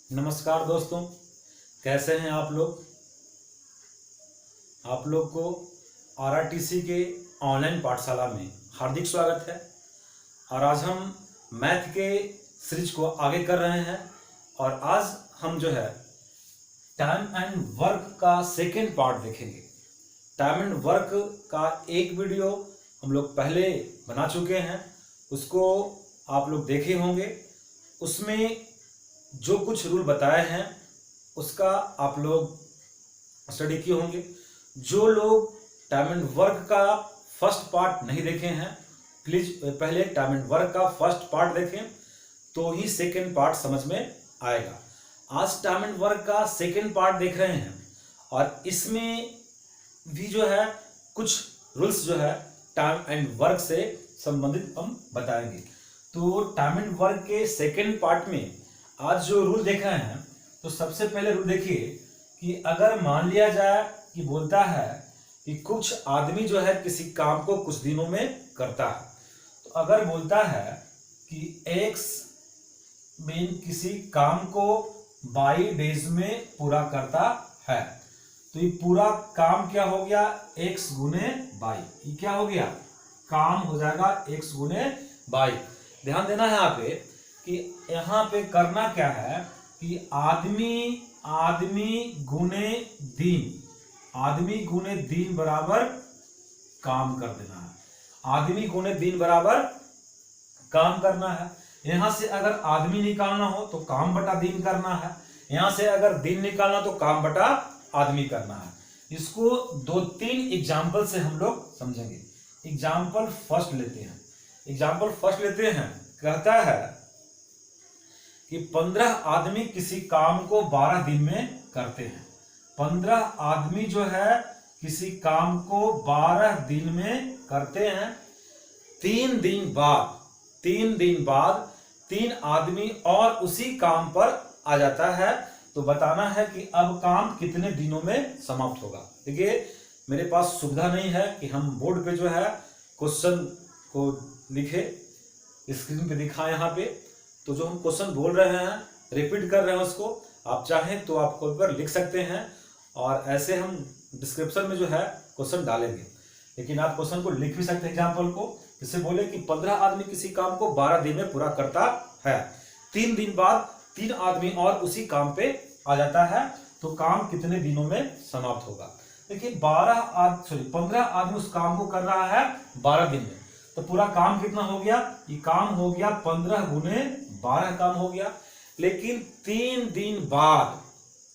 नमस्कार दोस्तों, कैसे हैं आप लोग। आप लोग को आरआरटीसी के ऑनलाइन पाठशाला में हार्दिक स्वागत है। और आज हम मैथ के सीरीज को आगे कर रहे हैं और आज हम जो है टाइम एंड वर्क का सेकेंड पार्ट देखेंगे। टाइम एंड वर्क का एक वीडियो हम लोग पहले बना चुके हैं, उसको आप लोग देखे होंगे। उसमें जो कुछ रूल बताए हैं उसका आप लोग स्टडी किए होंगे। जो लोग टाइम एंड वर्क का फर्स्ट पार्ट नहीं देखे हैं, प्लीज पहले टाइम एंड वर्क का फर्स्ट पार्ट देखें तो ही सेकेंड पार्ट समझ में आएगा। आज टाइम एंड वर्क का सेकेंड पार्ट देख रहे हैं और इसमें भी जो है कुछ रूल्स जो है टाइम एंड वर्क से संबंधित हम बताएंगे। तो टाइम एंड वर्क के सेकेंड पार्ट में आज जो रूल देख रहे हैं, तो सबसे पहले रूल देखिए कि अगर मान लिया जाए कि बोलता है कि कुछ आदमी जो है किसी काम को कुछ दिनों में करता है, तो अगर बोलता है कि एक्स मीन किसी काम को 22 डेज में पूरा करता है, तो ये पूरा काम क्या हो गया, x गुने 22। ये क्या हो गया, काम हो जाएगा x गुने 22। ध्यान देना है यहाँ पे कि यहाँ पे करना क्या है कि आदमी गुने दिन बराबर काम कर देना है। आदमी गुने दिन बराबर काम करना है। यहां से अगर आदमी निकालना हो तो काम बटा दिन करना है, यहां से अगर दिन निकालना तो काम बटा आदमी करना है। इसको 2-3 एग्जाम्पल से हम लोग समझेंगे। एग्जाम्पल फर्स्ट लेते हैं। कहता है कि 15 आदमी किसी काम को 12 दिन में करते हैं। 15 आदमी जो है किसी काम को 12 दिन में करते हैं। 3 दिन बाद 3 आदमी और उसी काम पर आ जाता है, तो बताना है कि अब काम कितने दिनों में समाप्त होगा। देखिए मेरे पास सुविधा नहीं है कि हम बोर्ड पे जो है क्वेश्चन को लिखे, स्क्रीन पे दिखाएं यहाँ पे। तो जो हम क्वेश्चन बोल रहे हैं, रिपीट कर रहे हैं, उसको आप चाहें तो आप कॉल पर लिख सकते हैं और ऐसे हम डिस्क्रिप्शन में जो है क्वेश्चन डालेंगे। लेकिन आप क्वेश्चन को लिख भी सकते हैं एग्जाम्पल को, जिससे बोले कि 15 आदमी किसी काम को 12 दिन में पूरा करता है। 3 दिन बाद 3 आदमी और उसी काम पे आ जाता है, तो काम कितने दिनों में समाप्त होगा। देखिए 15 आदमी उस काम को कर रहा है 12 दिन में, तो पूरा काम कितना हो गया, ये काम हो गया 15 गुने 12 काम हो गया। लेकिन 3 दिन बाद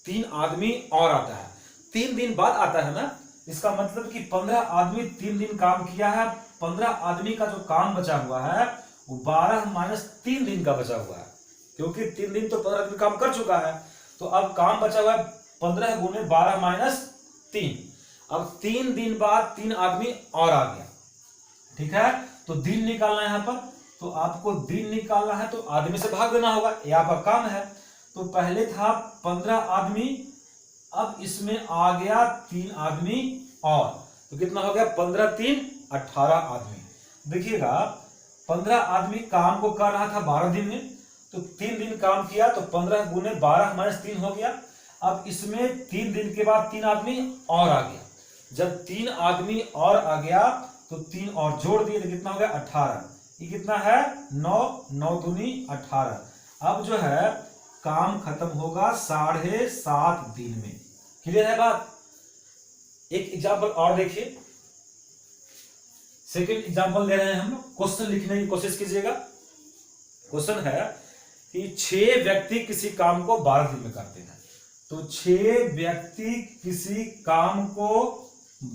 3 आदमी और आता है। 3 दिन बाद आता है ना, इसका मतलब कि 15 आदमी 3 दिन काम किया है। 15 आदमी का जो काम बचा हुआ है वो 12 माइनस 3 दिन का बचा हुआ है, क्योंकि 3 दिन तो 15 आदमी काम कर चुका है। तो अब काम बचा हुआ है 15 गुने 12 माइनस 3। अब 3 दिन बाद 3 आदमी और आ गया, ठीक है। तो दिन निकालना है यहाँ पर, तो आपको दिन निकालना है तो आदमी से भाग देना होगा, ये आपका काम है। तो पहले था 15 आदमी, अब इसमें आ गया 3 आदमी और, तो कितना हो गया 15 3 18 आदमी। देखिएगा 15 आदमी काम को कर रहा था 12 दिन में, तो 3 दिन काम किया तो 15 गुने 12 माइनस 3 हो गया। अब इसमें 3 दिन के बाद 3 आदमी और आ गया। जब 3 आदमी और आ गया तो 3 और जोड़ दिए तो कितना हो गया 18। ये कितना है 9 दूनी 18। अब जो है काम खत्म होगा 7.5 दिन में। क्लियर है बात। एक एग्जाम्पल और देखिए, सेकेंड एग्जाम्पल दे रहे हैं हम लोग। क्वेश्चन लिखने की कोशिश कीजिएगा। क्वेश्चन है कि 6 व्यक्ति किसी काम को 12 दिन में करते हैं। तो 6 व्यक्ति किसी काम को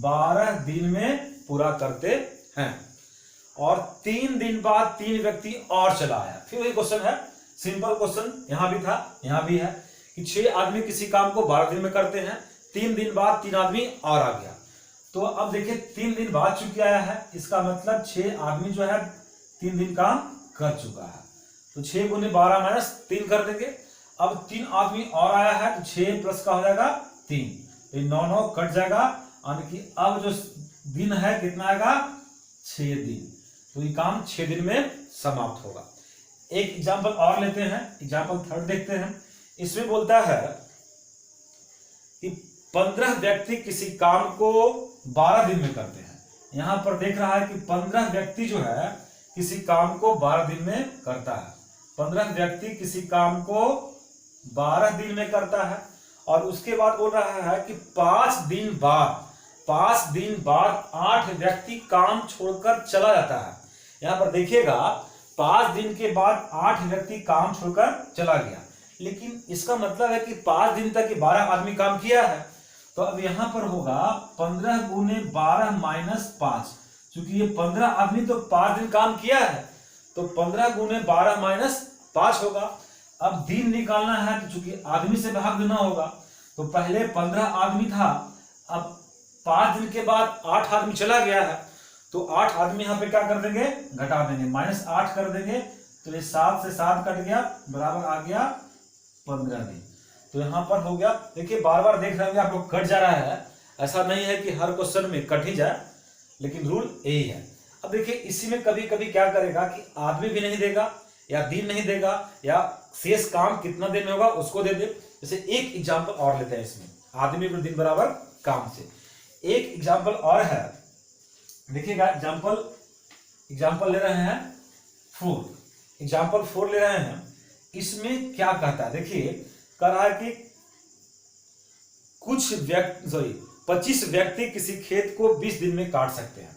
12 दिन में पूरा करते हैं और 3 दिन बाद 3 व्यक्ति और चला आया। फिर वही क्वेश्चन है, सिंपल क्वेश्चन, यहां भी था यहां भी है कि 6 आदमी किसी काम को 12 दिन में करते हैं। 3 दिन बाद 3 आदमी और आ गया। तो अब देखिए 3 दिन बाद चूंकि आया है, इसका मतलब 6 आदमी जो है 3 दिन काम कर चुका है। तो 6 गुने 12 माइनस 3 कर देंगे। अब 3 आदमी और आया है तो 6 प्लस का हो जाएगा 3, तो 9 कट जाएगा। यानी कि अब जो दिन है कितना आएगा 6 दिन। तो ये काम 6 दिन में समाप्त होगा। एक एग्जाम्पल और लेते हैं, एग्जाम्पल थर्ड देखते हैं। इसमें बोलता है कि 15 व्यक्ति किसी काम को 12 दिन में करते हैं। यहां पर देख रहा है कि 15 व्यक्ति जो है किसी काम को 12 दिन में करता है। 15 व्यक्ति किसी काम को 12 दिन में करता है। और उसके बाद बोल रहा है कि 5 दिन बाद 8 व्यक्ति काम छोड़कर चला जाता है। यहां पर देखिएगा 5 दिन के बाद 8 व्यक्ति काम छोड़कर चला गया, लेकिन इसका मतलब है कि 5 दिन तक 12 आदमी काम किया है। तो अब यहां पर होगा 15 गुने 12 माइनस 5। चूंकि ये 15 आदमी तो 5 दिन काम किया है, तो 15 गुने 12 माइनस 5 होगा। अब दिन निकालना है तो चूंकि आदमी से भाग देना होगा, तो पहले 15 आदमी था, अब 5 दिन के बाद 8 आदमी चला गया है, तो 8 आदमी यहाँ पे क्या कर देंगे, घटा देंगे, माइनस 8 कर देंगे। तो ये 7 से 7 कट गया, बराबर आ गया 15 दिन। तो यहाँ पर हो गया। देखिए बार बार देख रहे होंगे आप लोग कट जा रहा है, ऐसा नहीं है कि हर क्वेश्चन में कट ही जाए, लेकिन रूल यही है। अब देखिए इसी में कभी कभी क्या करेगा कि आदमी भी नहीं देगा या दिन नहीं देगा या शेष काम कितना दिन में होगा उसको दे दे। जैसे एक एग्जाम्पल और लेते हैं इसमें, आदमी पर दिन बराबर काम से। एक एग्जाम्पल और है, देखिएगा एग्जाम्पल ले रहे हैं 4, एग्जाम्पल 4 ले रहे हैं। इसमें क्या कहता है, देखिए कह रहा है कि 25 व्यक्ति किसी खेत को 20 दिन में काट सकते हैं।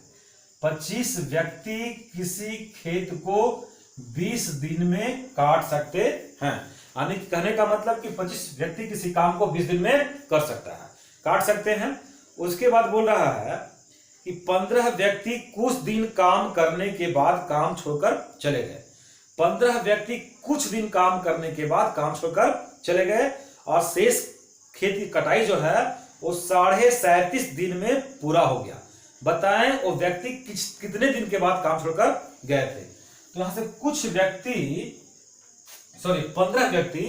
25 व्यक्ति किसी खेत को 20 दिन में काट सकते हैं। यानी कहने का मतलब कि 25 व्यक्ति किसी काम को 20 दिन में कर सकता है, काट सकते हैं। उसके बाद बोल रहा है कि 15 व्यक्ति कुछ दिन काम करने के बाद काम छोड़कर चले गए। 15 व्यक्ति कुछ दिन काम करने के बाद काम छोड़कर चले गए और शेष खेत की कटाई जो है वो 37.5 दिन में पूरा हो गया। बताएं वो व्यक्ति कितने दिन के बाद काम छोड़कर गए थे। तो यहां से 15 व्यक्ति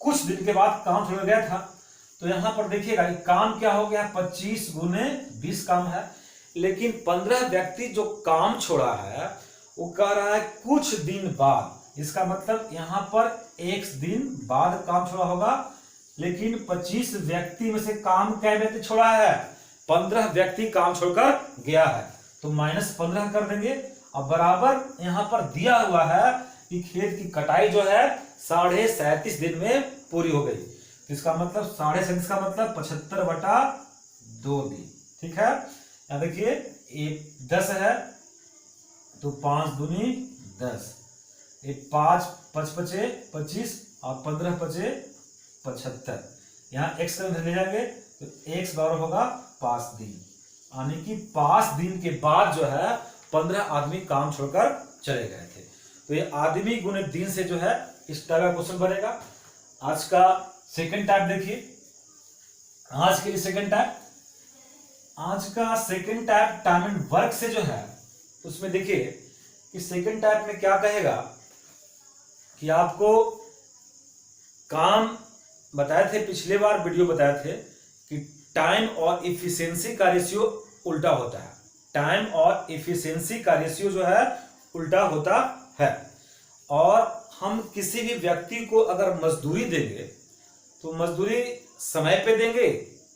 कुछ दिन के बाद काम छोड़ गया था। तो यहां पर देखिएगा काम क्या हो गया, 25 गुने 20 काम है, लेकिन 15 व्यक्ति जो काम छोड़ा है वो कह रहा है कुछ दिन बाद। इसका मतलब यहां पर 1 दिन बाद काम छोड़ा होगा, लेकिन 25 व्यक्ति में से काम कै व्यक्ति छोड़ा है, 15 व्यक्ति काम छोड़कर गया है, तो -15 कर देंगे। अब बराबर यहां पर दिया हुआ है कि खेत की कटाई जो है 37.5 दिन में पूरी हो गई। तो इसका मतलब 37.5 का मतलब 75/2 दिन। ठीक है, यहां देखिए 10 है तो 5 दूनी 10, 5 5 पचे 25 और 15 पचे 75। यहाँ x ले जाएंगे तो x बराबर होगा 5 दिन, यानी कि 5 दिन के बाद जो है 15 आदमी काम छोड़कर चले गए थे। तो ये आदमी गुने दिन से जो है इस टाइप का क्वेश्चन बनेगा। आज का सेकंड टाइप देखिए, आज के लिए सेकंड टाइप, आज का second type time and work से जो है उसमें देखिए कि सेकंड टाइप में क्या कहेगा कि आपको काम बताए थे, पिछले बार वीडियो बताए थे कि टाइम और इफिशियंसी का रेशियो उल्टा होता है। टाइम और इफिशियंसी का रेशियो जो है उल्टा होता है, और हम किसी भी व्यक्ति को अगर मजदूरी देंगे तो मजदूरी समय पे देंगे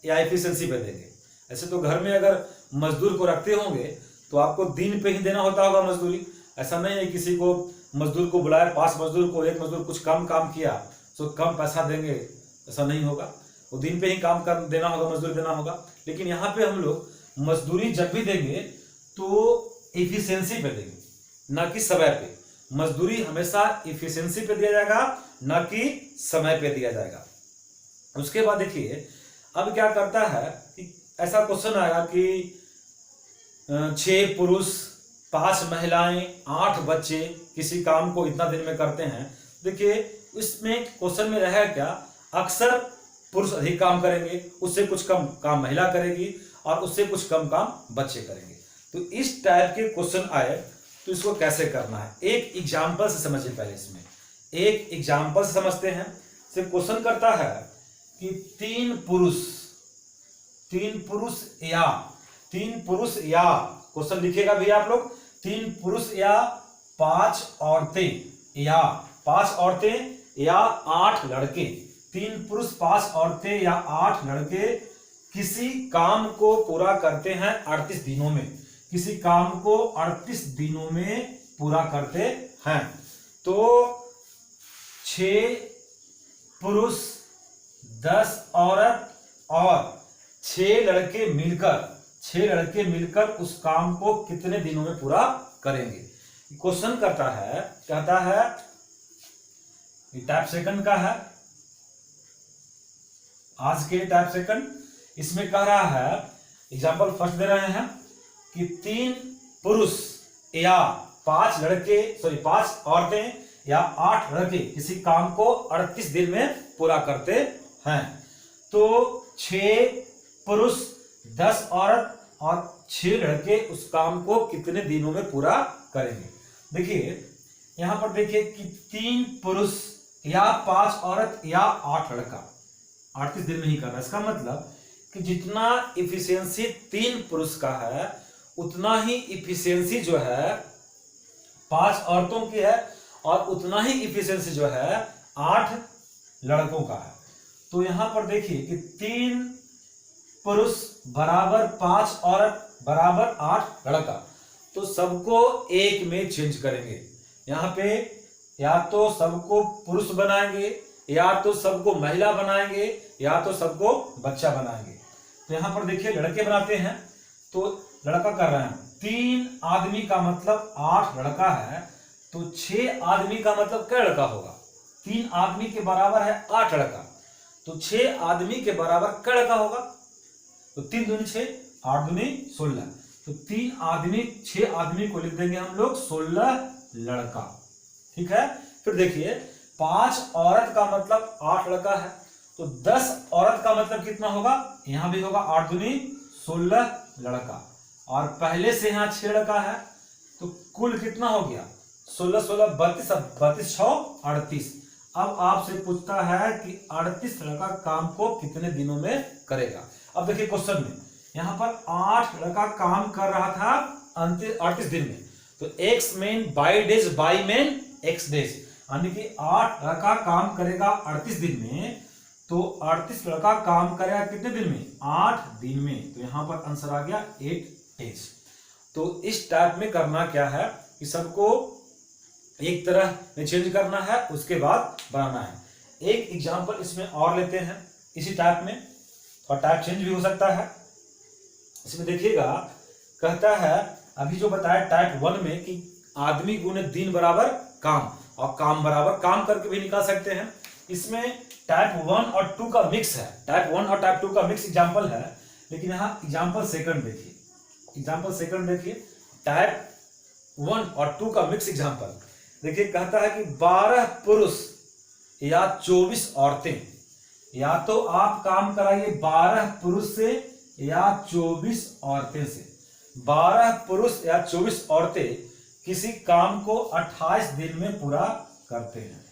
या इफिशियंसी पे देंगे। ऐसे तो घर में अगर मजदूर को रखते होंगे तो आपको दिन पे ही देना होता होगा मजदूरी। ऐसा नहीं है किसी को मजदूर को बुलाया, 5 मजदूर को, एक मजदूर कुछ कम काम किया तो कम पैसा देंगे, ऐसा नहीं होगा। वो दिन पे ही काम कर देना होगा, मजदूरी देना होगा। लेकिन यहाँ पे हम लोग मजदूरी जब भी देंगे तो इफिशियंसी पे देंगे, ना कि समय पे। मजदूरी हमेशा इफिशियंसी पे दिया जाएगा, ना कि समय पे दिया जाएगा। उसके बाद देखिए अब क्या करता है कि ऐसा क्वेश्चन आएगा कि 6 पुरुष 5 महिलाएं 8 बच्चे किसी काम को इतना दिन में करते हैं। देखिए इसमें क्वेश्चन में रहेगा क्या, अक्सर पुरुष अधिक काम करेंगे, उससे कुछ कम काम महिला करेगी और उससे कुछ कम काम बच्चे करेंगे। तो इस टाइप के क्वेश्चन आए तो इसको कैसे करना है, एक एग्जाम्पल से समझिए। पहले इसमें एक एग्जाम्पल से समझते हैं। से क्वेश्चन करता है कि 3 पुरुष या क्वेश्चन लिखिएगा भैया आप लोग, 3 पुरुष या 5 औरतें या 8 लड़के 3 पुरुष 5 औरतें या 8 लड़के किसी काम को पूरा करते हैं 38 दिनों में, किसी काम को 38 दिनों में पूरा करते हैं, तो 6 पुरुष 10 औरत और 6 लड़के मिलकर उस काम को कितने दिनों में पूरा करेंगे। क्वेश्चन कहता है ये टाइप सेकंड का है, आज के टाइप सेकंड। इसमें कह रहा है, एग्जांपल फर्स्ट दे रहे हैं कि 3 पुरुष या 5 औरतें या 8 लड़के किसी काम को 38 दिन में पूरा करते हैं, तो 6 पुरुष 10 औरत और 6 लड़के उस काम को कितने दिनों में पूरा करेंगे। देखिए यहां पर देखिए कि 3 पुरुष या 5 औरत या 8 लड़का 38 दिन में ही कर रहा है। इसका मतलब कि जितना इफिशियंसी 3 पुरुष का है उतना ही इफिशियंसी जो है 5 औरतों की है और उतना ही इफिशियंसी जो है 8 लड़कों का है। तो यहां पर देखिए कि 3 पुरुष बराबर 5 औरत बराबर 8 लड़का, तो सबको एक में चेंज करेंगे। यहाँ पे या तो सबको पुरुष बनाएंगे, या तो सबको महिला बनाएंगे, या तो सबको बच्चा बनाएंगे। तो यहाँ पर देखिए लड़के बनाते हैं, तो लड़का कर रहे हैं 3 आदमी का मतलब 8 लड़का है, तो 6 आदमी का मतलब क्या लड़का होगा। 3 आदमी के बराबर है 8 लड़का, तो 6 आदमी के बराबर क्या लड़का होगा। तो 3 दूनी 6, 8 दूनी 16, तो 6 आदमी को लिख देंगे हम लोग 16 लड़का। ठीक है। फिर देखिए 5 औरत का मतलब 8 लड़का है, तो 10 औरत का मतलब कितना होगा, यहां भी होगा 8 दूनी 16 लड़का, और पहले से यहां 6 लड़का है, तो कुल कितना हो गया 16 16 32, 32 6 38। अब आपसे पूछता है कि 38 लड़का काम को कितने दिनों में करेगा। अब देखिए क्वेश्चन में यहां पर 8 लड़का काम कर रहा था 38 दिन में, तो x main by days by main x days, यानी कि 8 लड़का काम करेगा 38 दिन में, तो 38 लड़का काम करेगा कितने दिन में, 8 दिन में। तो यहां पर आंसर आ गया 8 डेज। तो इस टाइप में करना क्या है कि सबको एक तरह में चेंज करना है, उसके बाद बनाना है। एक एग्जांपल इसमें और लेते हैं इसी टाइप में, और टाइप चेंज भी हो सकता है। इसमें देखिएगा कहता है अभी जो बताया टाइप 1 में कि आदमी गुने दिन बराबर काम, और काम बराबर काम करके भी निकाल सकते हैं। इसमें टाइप 1 और 2 का मिक्स है, टाइप 1 और टाइप 2 का मिक्स एग्जांपल है। लेकिन यहाँ एग्जांपल सेकंड देखिए, टाइप 1 और 2 का मिक्स एग्जांपल देखिए। कहता है कि 12 पुरुष या 24 औरतें, या तो आप काम कराइए 12 पुरुष से या 24 औरतें से। 12 पुरुष या 24 औरतें किसी काम को 28 दिन में पूरा करते हैं।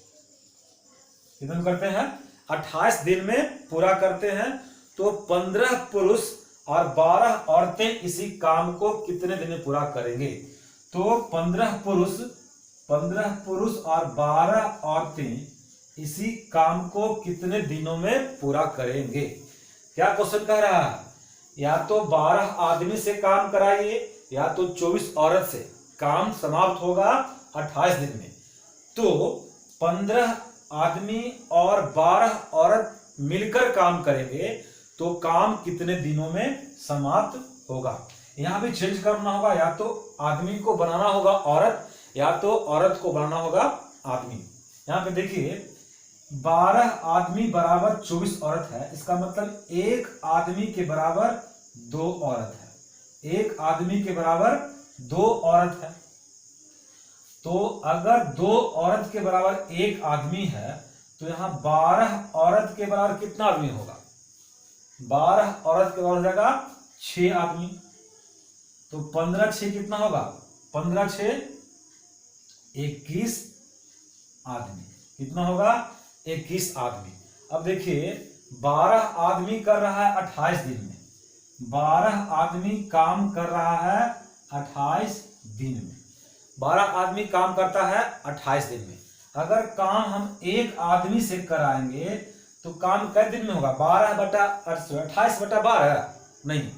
कितना करते हैं, 28 दिन में पूरा करते हैं। तो 15 पुरुष और 12 औरतें इसी काम को कितने दिन में पूरा करेंगे। तो 15 पुरुष और 12 औरतें इसी काम को कितने दिनों में पूरा करेंगे। क्या क्वेश्चन कह रहा है, या तो 12 आदमी से काम कराइए या तो 24 औरत से, काम समाप्त होगा 28 दिन में। तो 15 आदमी और 12 औरत मिलकर काम करेंगे, तो काम कितने दिनों में समाप्त होगा। यहां भी चेंज करना होगा, या तो आदमी को बनाना होगा औरत, या तो औरत को बनाना होगा आदमी। यहां पे देखिए 12 आदमी बराबर 24 औरत है, इसका मतलब 1 आदमी के बराबर 2 औरत है, 1 आदमी के बराबर 2 औरत है। तो अगर 2 औरत के बराबर 1 आदमी है, तो यहां 12 औरत के बराबर कितना आदमी होगा, 12 औरत के बराबर हो जाएगा 6 आदमी। तो 15 6 कितना होगा, 15 6 21 आदमी, कितना होगा 21 आदमी। अब देखिए 12 आदमी कर रहा है 28 दिन में, 12 आदमी काम कर रहा है 28 दिन में, 12 आदमी काम करता है 28 दिन में। अगर काम हम 1 आदमी से कराएंगे तो काम कै दिन में होगा? 28/12 नहीं,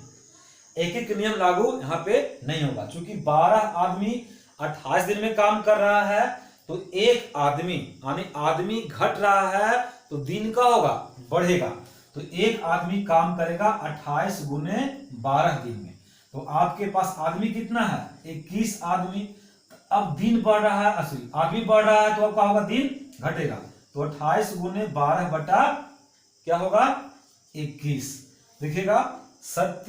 एक एक नियम लागू यहाँ पे नहीं होगा। क्योंकि 12 आदमी 28 दिन में काम कर रहा है, तो एक आदमी यानी आदमी घट रहा है तो दिन का होगा बढ़ेगा। तो एक आदमी काम करेगा 28 गुने 12 दिन में। तो आपके पास आदमी कितना है? 21 आदमी। अब दिन बढ़ रहा है, असली आदमी बढ़ रहा है तो अब क्या होगा? दिन घटेगा। तो 28 गुने 12 बटा क्या होगा? 21। देखिएगा, 7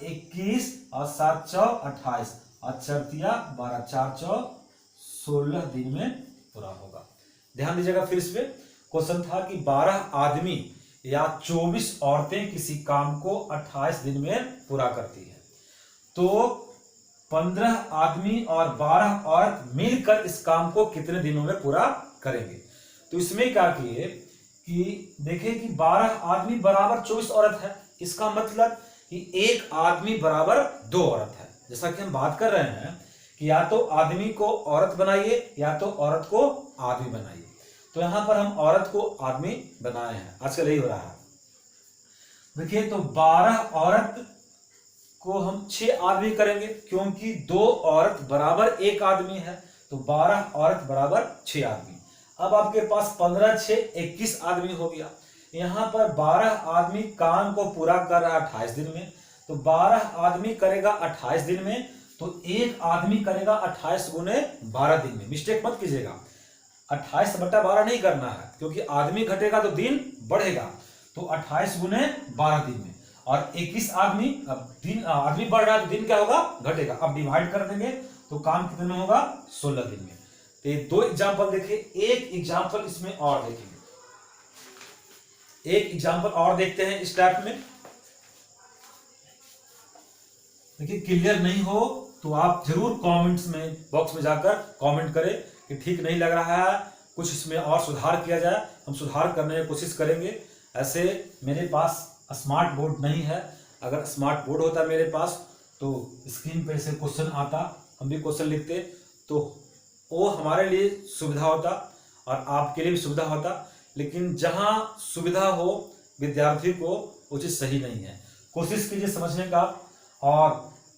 21 और 7 चौ 28 और 4 12, 4 चौ 16 दिन में पूरा होगा। ध्यान दीजिएगा, फिर इस पे क्वेश्चन था कि 12 आदमी या 24 औरतें किसी काम को 28 दिन में पूरा करती है, तो 15 आदमी और 12 औरत मिलकर इस काम को कितने दिनों में पूरा करेंगे? तो इसमें क्या किए कि देखें कि 12 आदमी बराबर 24 औरत है। इसका मतलब कि एक आदमी बराबर 2 औरत है। जैसा कि हम बात कर रहे हैं कि या तो आदमी को औरत बनाइए या तो औरत को आदमी बनाइए। तो यहां पर हम औरत को आदमी बनाए हैं, आजकल यही हो रहा है। देखिए, तो 12 औरत को हम 6 आदमी करेंगे, क्योंकि 2 औरत बराबर 1 आदमी है। तो 12 औरत बराबर 6 आदमी। अब आपके पास 15 6 21 आदमी हो गया। यहां पर 12 आदमी काम को पूरा कर रहा है 28 दिन में, तो 12 आदमी करेगा 28 दिन में, तो एक आदमी करेगा 28 गुने 12 दिन में। मिस्टेक मत कीजिएगा, 28/12 नहीं करना है, क्योंकि आदमी घटेगा तो दिन बढ़ेगा। तो 28 गुने 12 दिन में, और 21 आदमी, अब दिन आदमी बढ़ रहा है तो दिन क्या होगा? घटेगा। अब डिवाइड कर देंगे तो काम कितने में होगा? 16 दिन में। तो ये 2 एग्जाम्पल देखे, एक एग्जाम्पल इसमें और देखेंगे, एक एग्जाम्पल और देखते हैं इस टाइप में। देखिए, क्लियर नहीं हो तो आप जरूर कमेंट्स में बॉक्स में जाकर कमेंट करें कि ठीक नहीं लग रहा है, कुछ इसमें और सुधार किया जाए। हम सुधार करने की कोशिश करेंगे। ऐसे मेरे पास स्मार्ट बोर्ड नहीं है, अगर स्मार्ट बोर्ड होता मेरे पास तो स्क्रीन पे से क्वेश्चन आता, हम भी क्वेश्चन लिखते, तो वो हमारे लिए सुविधा होता और आपके लिए भी सुविधा होता। लेकिन जहां सुविधा हो विद्यार्थी को, वो चीज़ सही नहीं है। कोशिश कीजिए समझने का, और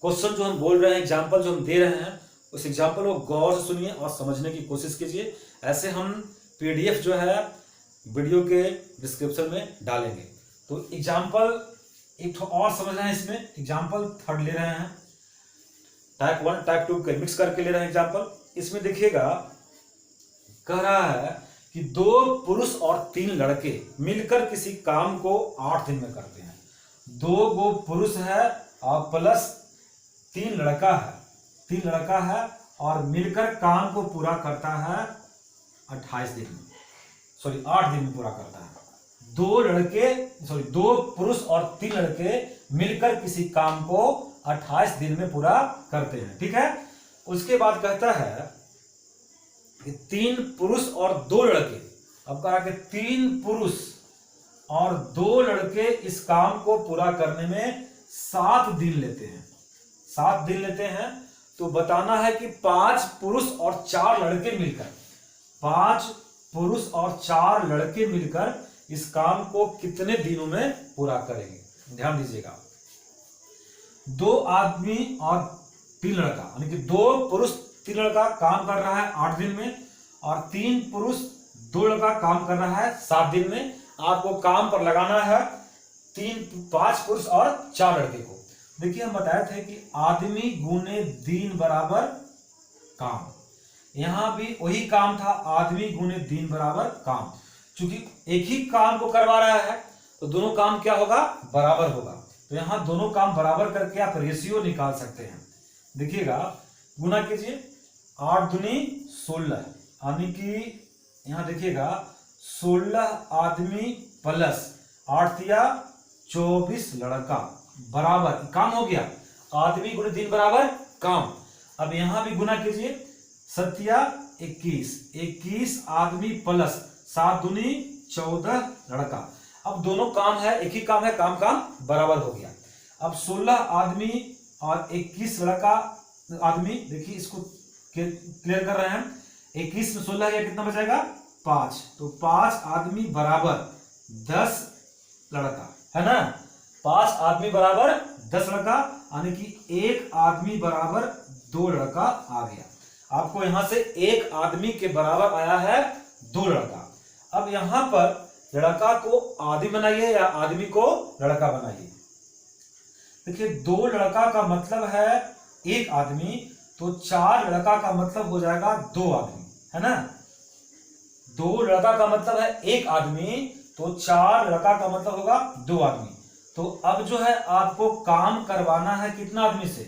क्वेश्चन जो हम बोल रहे हैं, एग्जाम्पल जो हम दे रहे हैं, उस एग्जाम्पल को गौर से सुनिए और समझने की कोशिश कीजिए। ऐसे हम PDF जो है वीडियो के डिस्क्रिप्शन में डालेंगे। तो एग्जाम्पल एक तो और समझ रहे हैं, इसमें एग्जाम्पल 3rd ले रहे हैं, टाइप 1 टाइप 2 के मिक्स करके ले रहे हैं एग्जाम्पल। इसमें देखिएगा, कह रहा है कि 2 पुरुष और 3 लड़के मिलकर किसी काम को 8 दिन में करते हैं। 2 गो पुरुष है और प्लस 3 लड़का है, 3 लड़का है और मिलकर काम को पूरा करता है 28 दिन में, सॉरी 8 दिन में पूरा करता है। 2 पुरुष और 3 लड़के मिलकर किसी काम को 28 दिन में पूरा करते हैं, ठीक है। उसके बाद कहता है कि 3 पुरुष और 2 लड़के, अब कहा कि 3 पुरुष और 2 लड़के इस काम को पूरा करने में 7 दिन लेते हैं, 7 दिन लेते हैं। तो बताना है कि 5 पुरुष और 4 लड़के मिलकर, 5 पुरुष और 4 लड़के मिलकर इस काम को कितने दिनों में पूरा करेंगे। ध्यान दीजिएगा, 2 आदमी और 3 लड़का, यानी कि 2 पुरुष 3 लड़का काम कर रहा है 8 दिन में, और 3 पुरुष 2 लड़का काम कर रहा है 7 दिन में। आपको काम पर लगाना है 5 पुरुष और 4 लड़के को। देखिए, हम बताए थे कि आदमी गुने दिन बराबर काम, यहां भी वही काम था, आदमी गुने दिन बराबर काम। चूंकि एक ही काम को करवा रहा है तो दोनों काम क्या होगा? बराबर होगा। तो यहां दोनों काम बराबर करके आप रेशियो निकाल सकते हैं। देखिएगा, गुना कीजिए, 8 दूनी 16, यानी कि यहां देखिएगा 16 आदमी प्लस 8 या 24 लड़का बराबर काम हो गया, आदमी गुने दिन बराबर काम। अब यहां भी गुना कीजिए, 7 या 21, 21 आदमी प्लस 7 दूनी 14 लड़का। अब दोनों काम है, एक ही काम है, काम काम बराबर हो गया। अब 16 आदमी और 21 लड़का आदमी, देखिए इसको क्लियर कर रहे हैं, 21 में 16 या कितना बचेगा? 5। तो 5 आदमी बराबर 10 लड़का, है ना। 5 आदमी बराबर 10 लड़का, यानी कि 1 आदमी बराबर 2 लड़का आ गया। आपको यहां से 1 आदमी के बराबर आया है 2 लड़का। अब यहां पर लड़का को आदमी बनाइए या आदमी को लड़का बनाइए। देखिए 2 लड़का का मतलब है 1 आदमी, तो 4 लड़का का मतलब हो जाएगा 2 आदमी, है ना। 2 लड़का का मतलब है 1 आदमी, तो 4 लड़का का मतलब होगा 2 आदमी। तो अब जो है आपको काम करवाना है कितना आदमी से?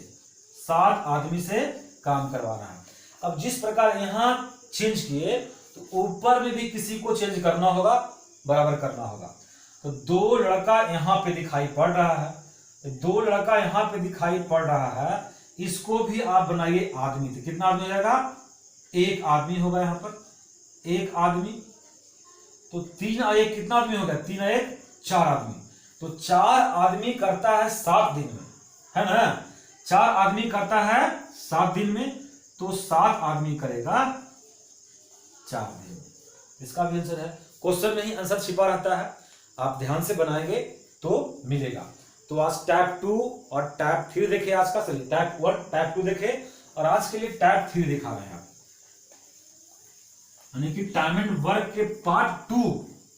7 आदमी से काम करवाना है। अब जिस प्रकार यहां चेंज किए तो ऊपर में भी किसी को चेंज करना होगा, बराबर करना होगा। तो 2 लड़का यहां पे दिखाई पड़ रहा है, 2 लड़का यहां पे दिखाई पड़ रहा है, इसको भी आप बनाइए आदमी। तो कितना आदमी हो जाएगा? 1 आदमी होगा यहां पर, 1 आदमी। तो 3 और 1 कितना आदमी हो गया? 3 और 1 4 आदमी। तो 4 आदमी करता है 7 दिन में, है ना। 4 आदमी करता है 7 दिन में, तो 7 आदमी करेगा 4 दिन में। इसका भी आंसर है। क्वेश्चन में ही आंसर छिपा रहता है, आप ध्यान से बनाएंगे तो मिलेगा। तो आज टैप 2 और टैप 3 देखे आज का, सॉरी टैप 1 टैप 2 देखे, और आज के लिए टैप 3 दिखा रहे हैं, यानी कि टाइम एंड वर्क के पार्ट 2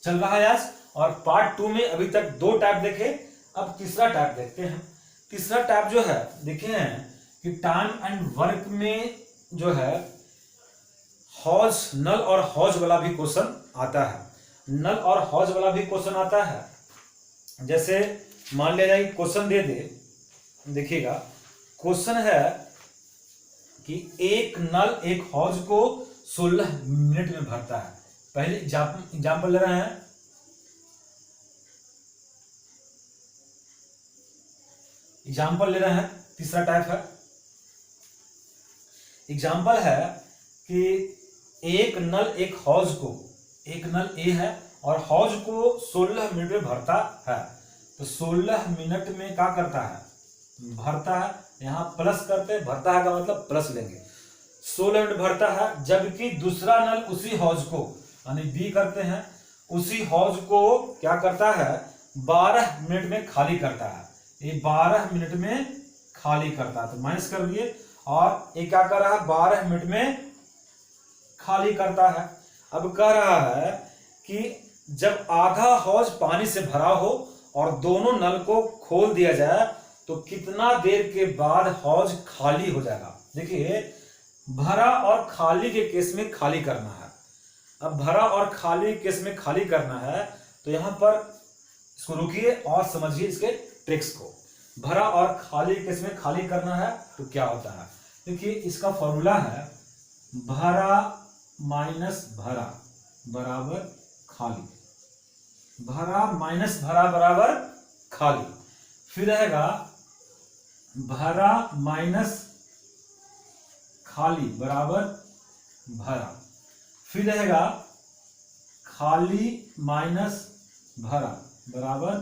चल रहा है आज। और पार्ट 2 में अभी तक 2 टैप देखे, अब तीसरा टैप देखते हैं। तीसरा टैप जो है देखे हैं कि टाइम एंड वर्क में जो है हौज, नल और हौज वाला भी क्वेश्चन आता है। नल और हौज वाला भी क्वेश्चन आता है। जैसे मान लिया जाए क्वेश्चन दे दे, देखिएगा क्वेश्चन है कि एक नल एक हौज को 16 मिनट में भरता है। पहले एग्जाम्पल ले रहे हैं, तीसरा टाइप है। एग्जाम्पल है कि एक नल एक हौज को, एक नल ए है और हौज को 16 मिनट में भरता है। तो 16 मिनट में क्या करता है? भरता है। यहां प्लस करते, भरता है का मतलब प्लस लेंगे। 16 मिनट भरता है, जबकि दूसरा नल उसी हौज को, यानी बी करते हैं, उसी हौज को क्या करता है? 12 मिनट में खाली करता है। ये 12 मिनट में खाली करता है, तो माइनस कर दिए। और ये क्या कर रहा है? 12 मिनट में खाली करता है। अब कह रहा है कि जब आधा हौज पानी से भरा हो और दोनों नल को खोल दिया जाए तो कितना देर के बाद हौज खाली हो जाएगा। देखिए भरा और खाली के केस में खाली करना है। अब भरा और खाली केस में खाली करना है, तो यहां पर इसको रुकिए और समझिए इसके ट्रिक्स को। भरा और खाली केस में खाली करना है तो क्या होता है? देखिए इसका फॉर्मूला है भरा माइनस भरा बराबर खाली। भरा माइनस भरा बराबर खाली। फिर रहेगा भरा माइनस खाली बराबर भरा। फिर रहेगा खाली माइनस भरा बराबर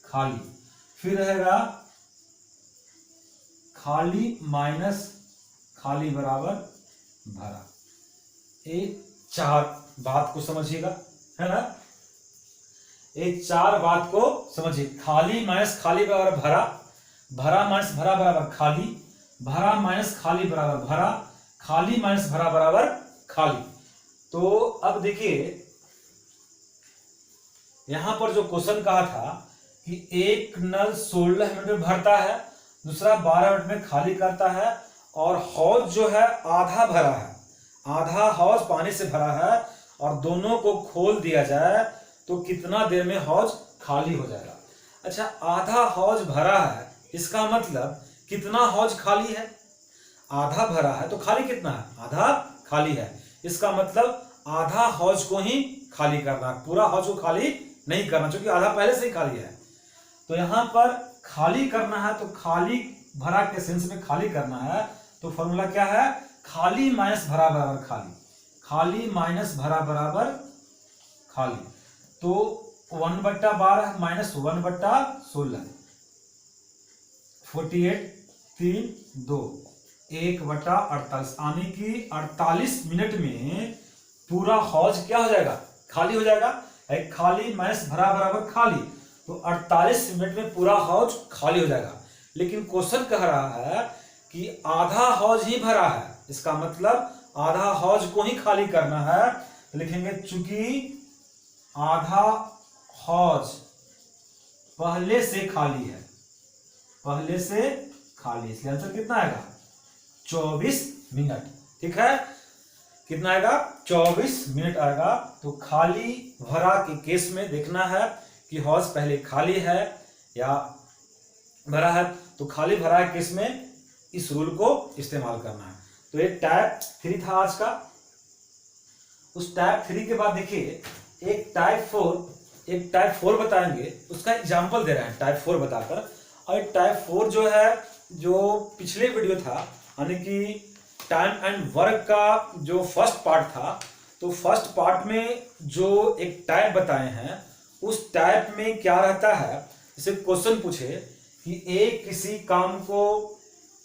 खाली। फिर रहेगा खाली माइनस खाली बराबर भरा। ये 4 बात को समझिएगा, है ना। ये 4 बात को समझिए। खाली माइनस खाली बराबर भरा, भरा माइनस भरा बराबर खाली, भरा माइनस खाली बराबर भरा, खाली माइनस भरा बराबर खाली। तो अब देखिए यहां पर जो क्वेश्चन कहा था कि एक नल 16 मिनट में भरता है, दूसरा 12 मिनट में खाली करता है, और हौज जो है आधा भरा है, आधा हौज पानी से भरा है, और दोनों को खोल दिया जाए तो कितना देर में हौज खाली हो जाएगा। अच्छा, आधा हौज भरा है, इसका मतलब कितना हौज खाली है? आधा भरा है तो खाली कितना है? आधा खाली है। इसका मतलब आधा हौज को ही खाली करना, पूरा हौज को खाली नहीं करना, क्योंकि आधा पहले से ही खाली है। तो यहां पर खाली करना है, तो खाली भरा के सेंस में खाली करना है, तो फॉर्मूला क्या है? खाली माइनस भरा बराबर खाली, खाली माइनस भरा बराबर खाली। तो 1/12 माइनस 1/16, 48 3 2 1/48, यानी कि 48 मिनट में पूरा हौज क्या हो जाएगा? खाली हो जाएगा। एक खाली माइनस भरा बराबर खाली, तो 48 मिनट में पूरा हौज खाली हो जाएगा। लेकिन क्वेश्चन कह रहा है कि आधा हौज ही भरा है, इसका मतलब आधा हौज को ही खाली करना है। तो लिखेंगे चूंकि आधा हौज पहले से खाली है, पहले से खाली, इसलिए आंसर कितना आएगा 24 मिनट। ठीक है, कितना आएगा 24 मिनट आएगा। तो खाली भरा के केस में देखना है कि हौज पहले खाली है या भरा है। तो खाली भरा के केस में इस रूल को इस्तेमाल करना है। तो ये टाइप 3 था आज का। उस टाइप 3 के बाद देखिए एक टाइप 4 बताएंगे, उसका एग्जाम्पल दे रहे हैं टाइप 4 बताकर। और टाइप 4 जो है, जो पिछले वीडियो था यानी कि टाइम एंड वर्क का जो फर्स्ट पार्ट था, तो फर्स्ट पार्ट में जो एक टाइप बताए हैं, उस टाइप में क्या रहता है, जैसे क्वेश्चन पूछे कि ए किसी काम को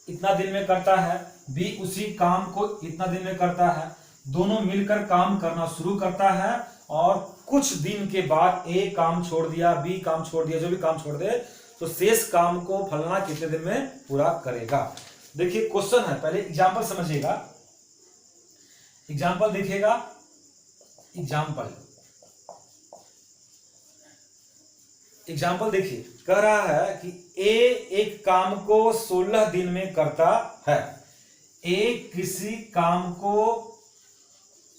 इतना दिन में करता है, बी उसी काम को इतना दिन में करता है, दोनों मिलकर काम करना शुरू करता है और कुछ दिन के बाद ए काम छोड़ दिया, बी काम छोड़ दिया, जो भी काम छोड़ दे, तो शेष काम को फलाना कितने दिन में पूरा करेगा। देखिए क्वेश्चन है, पहले एग्जांपल समझिएगा, एग्जांपल देखिएगा। एग्जांपल देखिए, कह रहा है कि ए एक काम को 16 दिन में करता है। ए किसी काम को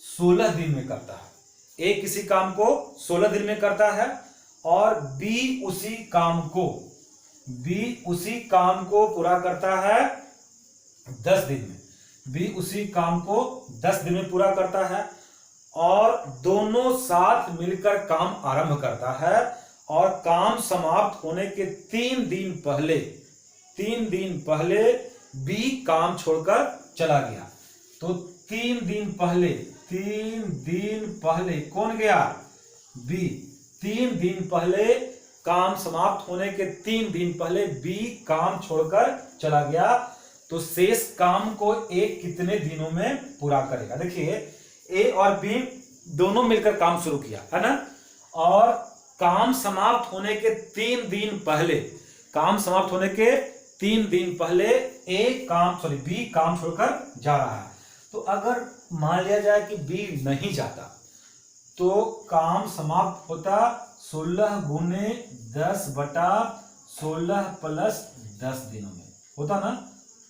16 दिन में करता है, ए किसी काम को 16 दिन में करता है और बी उसी काम को पूरा करता है 10 दिन में। बी उसी काम को 10 दिन में पूरा करता है और दोनों साथ मिलकर काम आरंभ करता है और काम समाप्त होने के 3 दिन पहले बी काम छोड़कर चला गया। तो 3 दिन पहले कौन गया? बी। 3 दिन पहले, काम समाप्त होने के 3 दिन पहले बी काम छोड़कर चला गया। तो शेष काम को ए कितने दिनों में पूरा करेगा? देखिए ए और बी दोनों मिलकर काम शुरू किया है ना, और काम समाप्त होने के 3 दिन पहले, बी काम छोड़कर जा रहा है। तो अगर मान लिया जाए कि बी नहीं जाता, तो काम समाप्त होता 16 गुने 10 बटा 16 प्लस 10 दिनों में होता ना।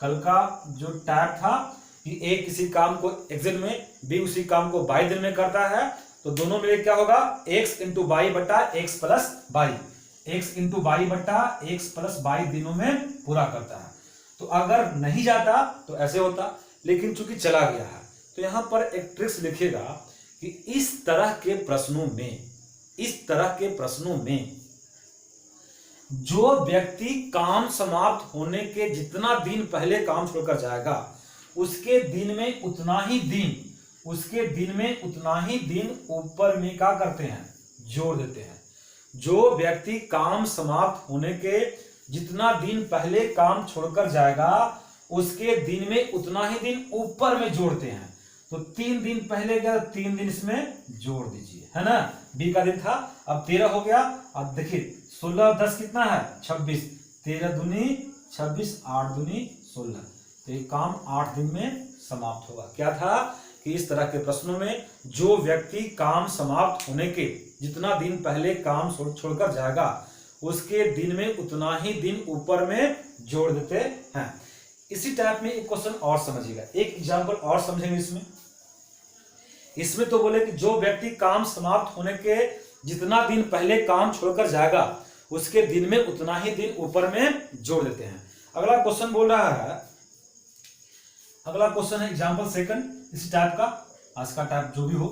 कल का जो टाइप था कि ए किसी काम को x दिन में, बी उसी काम को y दिन में करता है, तो दोनों में क्या होगा? x इंटू वाई बटा x plus Y, x into Y बटा x प्लस वाई दिनों में पूरा करता है। तो अगर नहीं जाता तो ऐसे होता, लेकिन चूंकि चला गया है, तो यहां पर एक ट्रिक्स लिखिएगा कि इस तरह के प्रश्नों में जो व्यक्ति काम समाप्त होने के जितना दिन पहले काम छोड़कर जाएगा, उसके दिन में उतना ही दिन ऊपर में क्या करते हैं? जोड़ देते हैं। जो व्यक्ति काम समाप्त होने के जितना दिन पहले काम छोड़कर जाएगा, उसके दिन में उतना ही दिन ऊपर में जोड़ते हैं। तो 3 दिन पहले गया, 3 दिन इसमें जोड़ दीजिए, है ना। बी का दिन था, अब 13 हो गया। अब देखिए 16 10 कितना है? 26। 13 दूनी 26, 8 दूनी 16। तो ये काम 8 दिन में समाप्त होगा। क्या था कि इस तरह के प्रश्नों में जो व्यक्ति काम समाप्त होने के जितना दिन पहले काम छोड़कर जाएगा, उसके दिन में उतना ही दिन ऊपर में जोड़ देते हैं। इसी टाइप में एक क्वेश्चन और समझिएगा, एक एग्जांपल और समझेंगे इसमें तो बोले कि जो व्यक्ति काम समाप्त होने के जितना दिन पहले काम छोड़कर जाएगा, उसके दिन में उतना ही दिन ऊपर में जोड़ देते हैं। अगला क्वेश्चन बोल रहा है, अगला क्वेश्चन है एग्जांपल सेकंड, इसी टाइप का, आज का टाइप जो भी हो,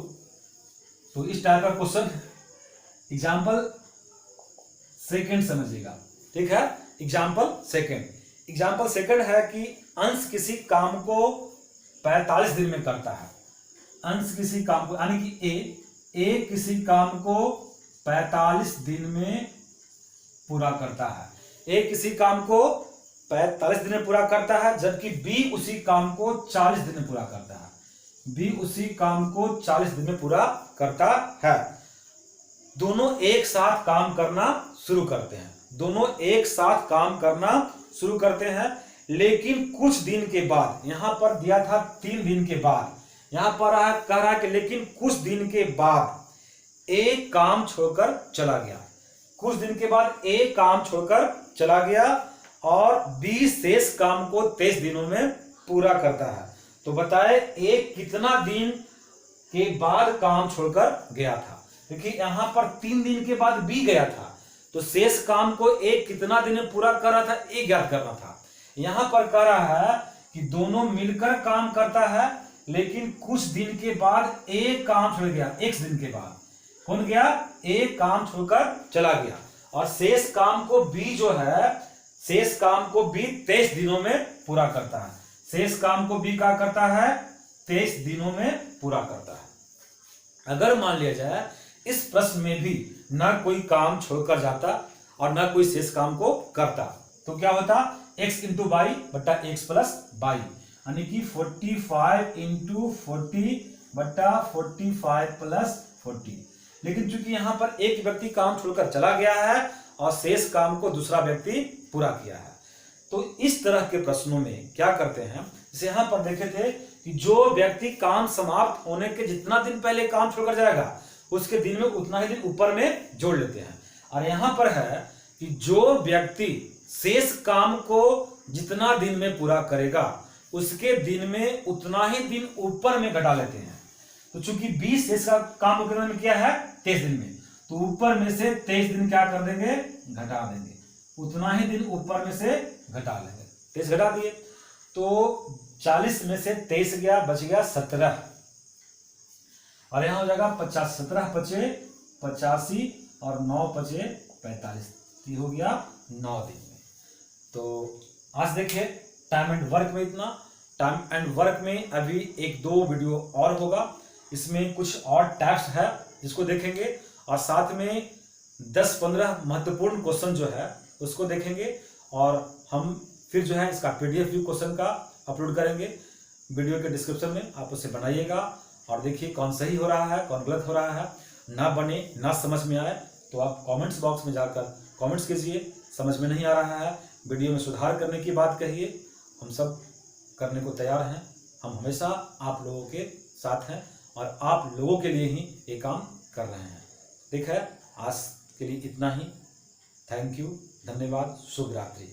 तो इस टाइप का क्वेश्चन एग्जांपल सेकंड समझिएगा। ठीक है, एग्जांपल सेकंड है कि अंश किसी काम को 45 दिन में करता है। अंश किसी काम को, यानी कि ए किसी काम को 45 दिन में पूरा करता है। ए किसी काम को 45 दिन में पूरा करता है, जबकि बी उसी काम को 40 दिन में पूरा करता है। बी उसी काम को 40 दिन में पूरा करता है। दोनों एक साथ काम करना शुरू करते हैं, दोनों एक साथ काम करना शुरू करते हैं। लेकिन कुछ दिन के बाद, यहां पर दिया था 3 दिन के बाद, यहां पर कह रहा है कि लेकिन कुछ दिन के बाद एक काम छोड़कर चला गया, कुछ दिन के बाद एक काम छोड़कर चला गया और 20 शेष काम को 23 दिनों में पूरा करता है। तो बताए एक कितना दिन के बाद काम छोड़कर गया था। देखिए यहां पर 3 दिन के बाद भी गया था, तो शेष काम को एक कितना दिन में पूरा कर रहा था, एक ज्ञात करना था। यहां पर कह रहा है कि दोनों मिलकर काम करता है, लेकिन कुछ दिन के बाद एक काम छोड़ गया, एक दिन के बाद कौन गया, एक काम छोड़कर चला गया। और शेष काम को भी जो है, शेष काम को भी 23 दिनों में पूरा करता है, शेष काम को भी क्या करता है, 23 दिनों में पूरा करता है। अगर मान लिया जाए इस प्रश्न में भी न कोई काम छोड़कर जाता और न कोई शेष काम को करता, तो क्या होता, x इंटू वाई बट्टा एक्स प्लस वाई, यानी कि 45 इंटू 40 बट्टा 45 प्लस 40। लेकिन चूंकि यहां पर एक व्यक्ति काम छोड़कर चला गया है और शेष काम को दूसरा व्यक्ति पूरा किया है, तो इस तरह के प्रश्नों में क्या करते हैं, जैसे यहां पर देखे थे कि जो व्यक्ति काम समाप्त होने के जितना दिन पहले काम छोड़कर जाएगा उसके दिन में उतना ही दिन ऊपर में जोड़ लेते हैं। और यहां पर है कि जो व्यक्ति शेष काम को जितना दिन में पूरा करेगा उसके दिन में उतना ही दिन ऊपर में घटा लेते हैं। तो चूंकि 20 शेष का काम कितने में किया है, 23 दिन में, तो ऊपर में से 23 दिन क्या कर देंगे, घटा देंगे, उतना ही दिन ऊपर में से घटा लेंगे। 23 घटा दिए तो 40 में से 23 गया, बच गया 17, और यहां हो जाएगा 50, 17 बचे 85 और 9 बचे 45, हो गया 9 दिन में। तो आज देखिए टाइम एंड वर्क में इतना। टाइम एंड वर्क में अभी 1-2 वीडियो और होगा, इसमें कुछ और टैक्स है जिसको देखेंगे, और साथ में 10-15 महत्वपूर्ण क्वेश्चन जो है उसको देखेंगे, और हम फिर जो है इसका पीडीएफ भी क्वेश्चन का अपलोड करेंगे। वीडियो के डिस्क्रिप्शन में आप उसे बनाइएगा और देखिए कौन सही हो रहा है कौन गलत हो रहा है। ना बने ना समझ में आए तो आप कमेंट्स बॉक्स में जाकर कमेंट्स कीजिए, समझ में नहीं आ रहा है, वीडियो में सुधार करने की बात कहिए, हम सब करने को तैयार हैं। हम हमेशा आप लोगों के साथ हैं और आप लोगों के लिए ही ये काम कर रहे हैं। ठीक है, आज के लिए इतना ही। थैंक यू, धन्यवाद, शुभ रात्रि।